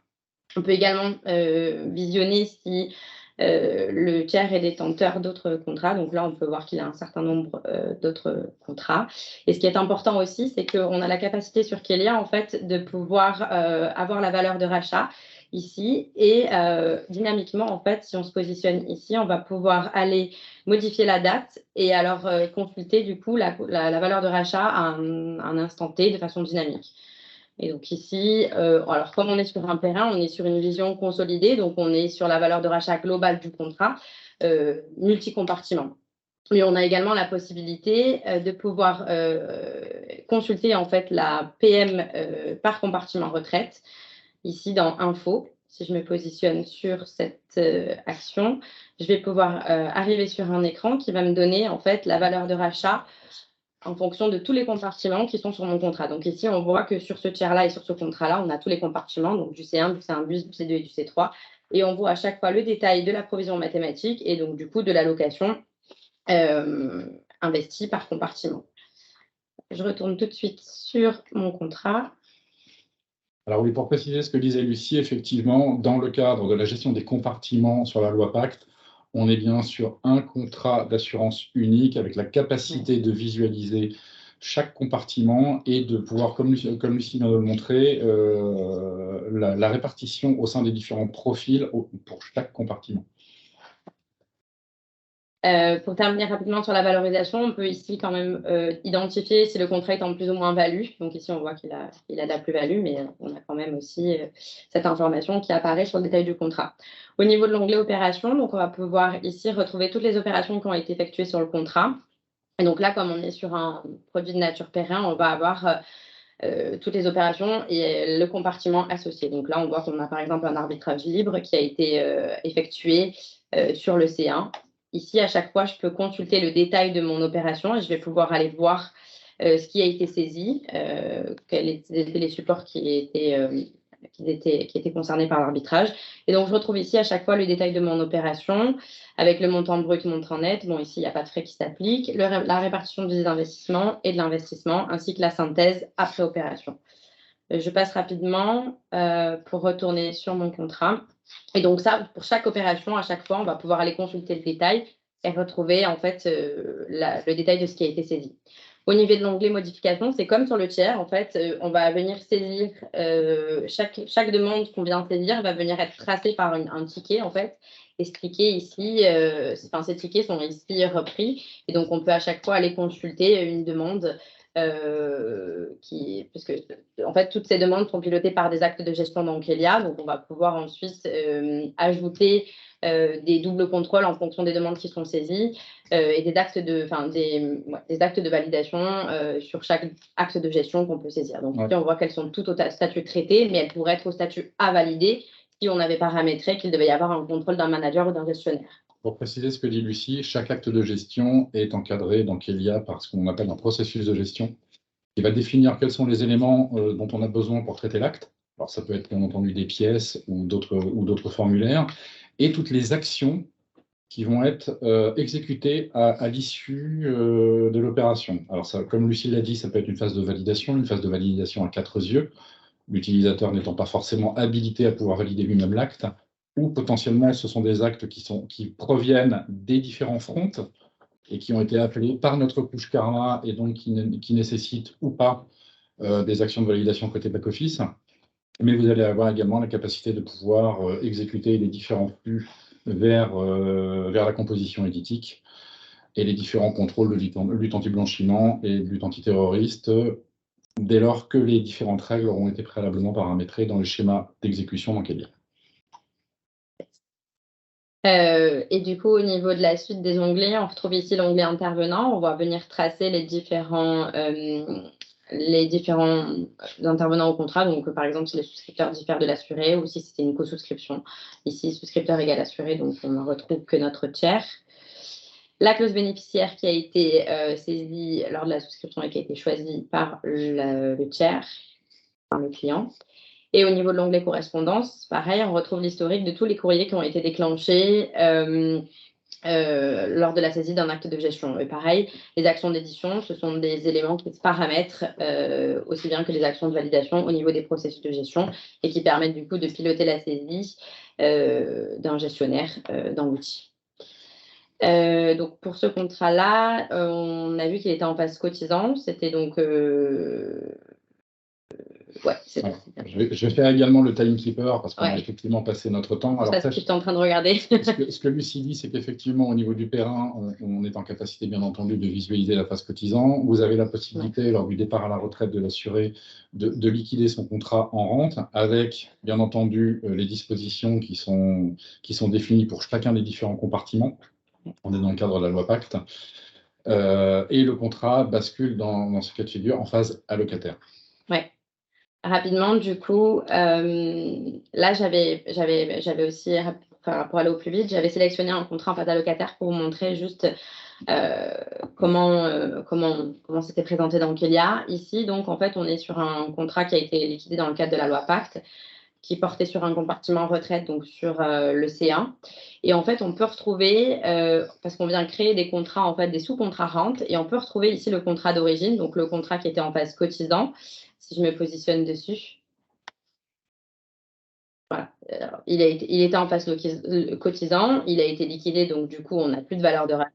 [SPEAKER 5] On peut également visionner si le tiers est détenteur d'autres contrats. Donc là, on peut voir qu'il a un certain nombre d'autres contrats. Et ce qui est important aussi, c'est qu'on a la capacité sur Kelia, en fait, de pouvoir avoir la valeur de rachat ici. Et dynamiquement, en fait, si on se positionne ici, on va pouvoir aller modifier la date et alors consulter, du coup, la valeur de rachat à un instant T de façon dynamique. Et donc ici, alors comme on est sur un périn, on est sur une vision consolidée, donc on est sur la valeur de rachat globale du contrat, multi-compartiment. Mais on a également la possibilité de pouvoir consulter en fait la PM par compartiment retraite, ici dans Info. Si je me positionne sur cette action, je vais pouvoir arriver sur un écran qui va me donner en fait la valeur de rachat en fonction de tous les compartiments qui sont sur mon contrat. Donc ici, on voit que sur ce tiers-là et sur ce contrat-là, on a tous les compartiments, donc du C1, du C1 bis, du C2 et du C3. Et on voit à chaque fois le détail de la provision mathématique et donc du coup de l'allocation investie par compartiment. Je retourne tout de suite sur mon contrat.
[SPEAKER 4] Alors oui, pour préciser ce que disait Lucie, effectivement, dans le cadre de la gestion des compartiments sur la loi Pacte, on est bien sur un contrat d'assurance unique avec la capacité de visualiser chaque compartiment et de pouvoir, comme Lucie vient de le montrer, la répartition au sein des différents profils pour chaque compartiment.
[SPEAKER 5] Pour terminer rapidement sur la valorisation, on peut ici quand même identifier si le contrat est en plus ou moins value. Donc ici, on voit qu'il a de la plus-value, mais on a quand même aussi cette information qui apparaît sur le détail du contrat. Au niveau de l'onglet opérations, donc on va pouvoir ici retrouver toutes les opérations qui ont été effectuées sur le contrat. Et donc là, comme on est sur un produit de nature pérenne, on va avoir toutes les opérations et le compartiment associé. Donc là, on voit qu'on a par exemple un arbitrage libre qui a été effectué sur le C1. Ici, à chaque fois, je peux consulter le détail de mon opération et je vais pouvoir aller voir ce qui a été saisi, quels étaient les supports qui étaient concernés par l'arbitrage. Et donc, je retrouve ici à chaque fois le détail de mon opération avec le montant brut, montant net. Bon, ici, il n'y a pas de frais qui s'appliquent, la répartition des investissements et de l'investissement, ainsi que la synthèse après opération. Je passe rapidement pour retourner sur mon contrat. Et donc ça, pour chaque opération, à chaque fois, on va pouvoir aller consulter le détail et retrouver en fait le détail de ce qui a été saisi. Au niveau de l'onglet modification, c'est comme sur le tiers, en fait, on va venir saisir, chaque demande qu'on vient saisir va venir être tracée par un ticket, en fait, expliqué ici, ces tickets sont ici repris, et donc on peut à chaque fois aller consulter une demande parce que en fait toutes ces demandes sont pilotées par des actes de gestion dans Kelia, donc on va pouvoir ensuite ajouter des doubles contrôles en fonction des demandes qui sont saisies et des actes de validation sur chaque acte de gestion qu'on peut saisir. Donc ici on voit qu'elles sont toutes au statut traité, mais elles pourraient être au statut à valider si on avait paramétré qu'il devait y avoir un contrôle d'un manager ou d'un gestionnaire.
[SPEAKER 4] Pour préciser ce que dit Lucie, chaque acte de gestion est encadré dans Kelia par ce qu'on appelle un processus de gestion qui va définir quels sont les éléments dont on a besoin pour traiter l'acte. Alors ça peut être bien entendu des pièces ou d'autres formulaires, et toutes les actions qui vont être exécutées à l'issue de l'opération. Alors ça, comme Lucie l'a dit, ça peut être une phase de validation à 4 yeux, l'utilisateur n'étant pas forcément habilité à pouvoir valider lui-même l'acte, ou potentiellement ce sont des actes qui proviennent des différents fronts et qui ont été appelés par notre couche Carla et donc qui nécessitent ou pas des actions de validation côté back-office. Mais vous allez avoir également la capacité de pouvoir exécuter les différents flux vers la composition éditique et les différents contrôles de lutte anti-blanchiment et de lutte antiterroriste dès lors que les différentes règles auront été préalablement paramétrées dans le schéma d'exécution dans Kelia.
[SPEAKER 5] Et du coup, au niveau de la suite des onglets, on retrouve ici l'onglet intervenant. On va venir tracer les différents intervenants au contrat. Donc, par exemple, si les souscripteurs diffèrent de l'assuré ou si c'était une co-souscription. Ici, souscripteur égale assuré, donc on ne retrouve que notre tiers. La clause bénéficiaire qui a été saisie lors de la souscription et qui a été choisie par le tiers, par le client. Et au niveau de l'onglet correspondance, pareil, on retrouve l'historique de tous les courriers qui ont été déclenchés lors de la saisie d'un acte de gestion. Et pareil, les actions d'édition, ce sont des éléments qui se paramètrent aussi bien que les actions de validation au niveau des processus de gestion et qui permettent du coup de piloter la saisie d'un gestionnaire dans l'outil. Donc pour ce contrat-là, on a vu qu'il était en phase cotisant. C'était donc ouais, c'est
[SPEAKER 4] je vais faire également le timekeeper parce qu'on a effectivement passé notre temps.
[SPEAKER 5] Alors, ça, j'étais en train de regarder.
[SPEAKER 4] Ce que Lucie dit, c'est qu'effectivement, au niveau du Perrin, on est en capacité, bien entendu, de visualiser la phase cotisant. Vous avez la possibilité, lors du départ à la retraite de l'assuré, de liquider son contrat en rente avec, bien entendu, les dispositions qui sont définies pour chacun des différents compartiments. On est dans le cadre de la loi Pacte. Et le contrat bascule dans ce cas de figure en phase allocataire.
[SPEAKER 5] Oui. Rapidement, du coup, là, j'avais aussi, pour aller au plus vite, j'avais sélectionné un contrat en phase allocataire pour vous montrer juste comment c'était présenté dans Kelia. Ici, donc, en fait, on est sur un contrat qui a été liquidé dans le cadre de la loi Pacte, qui portait sur un compartiment retraite, donc sur le C1. Et en fait, on peut retrouver, parce qu'on vient créer des contrats, en fait, des sous-contrats rente, et on peut retrouver ici le contrat d'origine, donc le contrat qui était en phase cotisant. Si je me positionne dessus. Voilà. Alors, il était en phase cotisant, il a été liquidé, donc du coup, on n'a plus de valeur de rachat.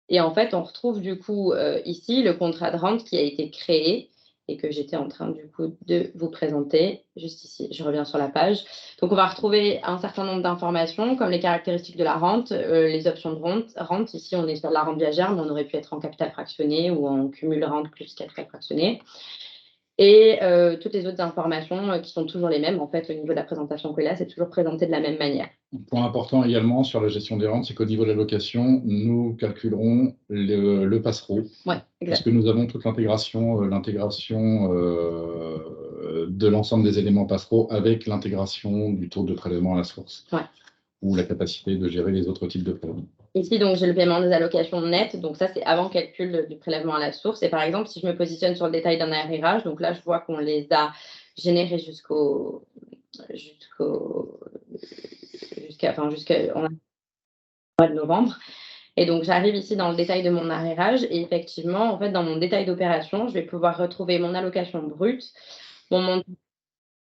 [SPEAKER 5] Et en fait, on retrouve du coup ici le contrat de rente qui a été créé et que j'étais en train du coup de vous présenter juste ici. Je reviens sur la page. Donc on va retrouver un certain nombre d'informations comme les caractéristiques de la rente, les options de rente. Ici on est sur la rente viagère, mais on aurait pu être en capital fractionné ou en cumul rente plus capital fractionné. Et toutes les autres informations qui sont toujours les mêmes. En fait, au niveau de la présentation que là, c'est toujours présenté de la même manière.
[SPEAKER 4] Un point important également sur la gestion des rentes, c'est qu'au niveau de l'allocation, nous calculerons le passereau.
[SPEAKER 5] Ouais,
[SPEAKER 4] parce que nous avons toute l'intégration de l'ensemble des éléments passereau avec l'intégration du taux de prélèvement à la source.
[SPEAKER 5] Ouais.
[SPEAKER 4] Ou la capacité de gérer les autres types de prélèvements.
[SPEAKER 5] Ici, donc, j'ai le paiement des allocations nettes. Donc, ça, c'est avant calcul du prélèvement à la source. Et par exemple, si je me positionne sur le détail d'un arrérage, donc là, je vois qu'on les a générés jusqu'à mois de novembre. Et donc, j'arrive ici dans le détail de mon arrérage. Et effectivement, en fait, dans mon détail d'opération, je vais pouvoir retrouver mon allocation brute, mon montant,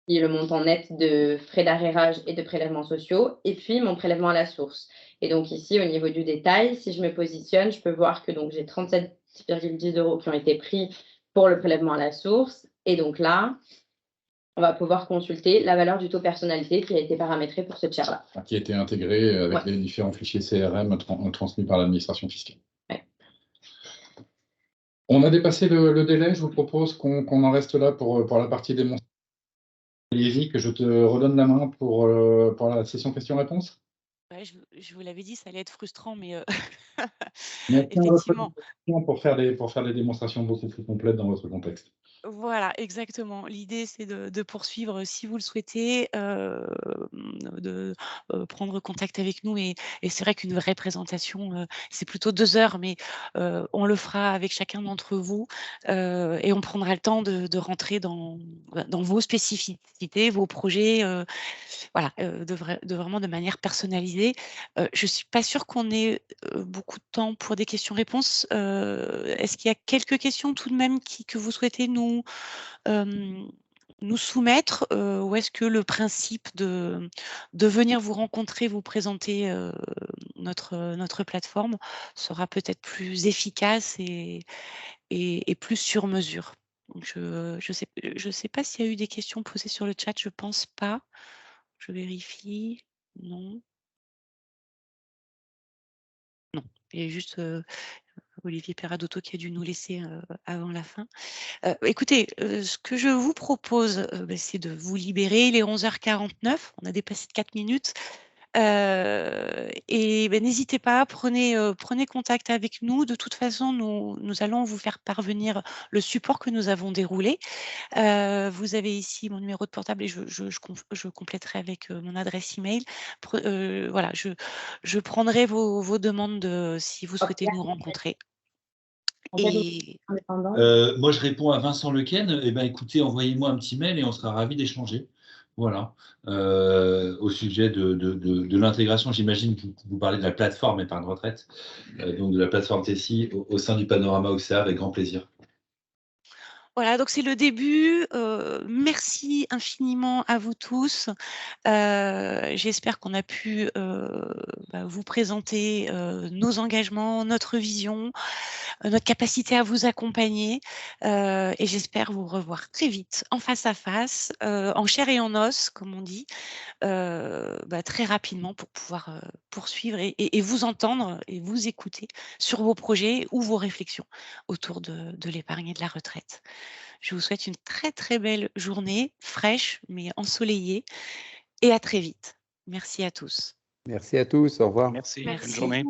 [SPEAKER 5] le montant net de frais d'arrérage et de prélèvements sociaux, et puis mon prélèvement à la source. Et donc ici, au niveau du détail, si je me positionne, je peux voir que donc j'ai 37,10 € qui ont été pris pour le prélèvement à la source. Et donc là, on va pouvoir consulter la valeur du taux personnalité qui a été paramétré pour ce tiers-là.
[SPEAKER 4] Qui a été intégré avec les différents fichiers CRM transmis par l'administration fiscale.
[SPEAKER 5] Ouais.
[SPEAKER 4] On a dépassé le délai. Je vous propose qu'on en reste là pour la partie démonstration. Lévi, que je te redonne la main pour la session questions-réponses.
[SPEAKER 1] Ouais, je vous l'avais dit, ça allait être frustrant, mais
[SPEAKER 4] Effectivement.
[SPEAKER 1] effectivement.
[SPEAKER 4] Pour faire des démonstrations beaucoup plus complètes dans votre contexte.
[SPEAKER 1] Voilà, exactement. L'idée, c'est de poursuivre, si vous le souhaitez, de prendre contact avec nous. Et c'est vrai qu'une vraie présentation, c'est plutôt 2 heures, mais on le fera avec chacun d'entre vous et on prendra le temps de rentrer dans vos spécificités, vos projets, voilà, vraiment de manière personnalisée. Je ne suis pas sûre qu'on ait beaucoup de temps pour des questions-réponses. Est-ce qu'il y a quelques questions tout de même que vous souhaitez nous soumettre, ou est-ce que le principe de venir vous rencontrer, vous présenter notre plateforme sera peut-être plus efficace et plus sur mesure? Donc je sais pas s'il y a eu des questions posées sur le chat, je pense pas. Je vérifie. Non. Non, il y a juste Olivier Peradotto qui a dû nous laisser avant la fin. Écoutez, ce que je vous propose, c'est de vous libérer. Il est 11h49, on a dépassé de 4 minutes. Et n'hésitez pas, prenez contact avec nous. De toute façon, nous allons vous faire parvenir le support que nous avons déroulé. Vous avez ici mon numéro de portable et je compléterai avec mon adresse email. Voilà, je prendrai vos demandes si vous souhaitez nous rencontrer. Et
[SPEAKER 3] moi, je réponds à Vincent Lequen. Eh ben, écoutez, envoyez-moi un petit mail et on sera ravis d'échanger. Voilà. Au sujet de l'intégration, j'imagine que vous parlez de la plateforme épargne retraite, donc de la plateforme Tessi au sein du panorama OCA, avec grand plaisir.
[SPEAKER 1] Voilà, donc c'est le début. Merci infiniment à vous tous. J'espère qu'on a pu vous présenter nos engagements, notre vision, notre capacité à vous accompagner. Et j'espère vous revoir très vite en face à face, en chair et en os, comme on dit, très rapidement pour pouvoir poursuivre et vous entendre et vous écouter sur vos projets ou vos réflexions autour de l'épargne et de la retraite. Je vous souhaite une très très belle journée, fraîche mais ensoleillée, et à très vite. Merci à tous.
[SPEAKER 2] Merci à tous, au revoir.
[SPEAKER 6] Merci,
[SPEAKER 1] Merci.
[SPEAKER 6] bonne journée.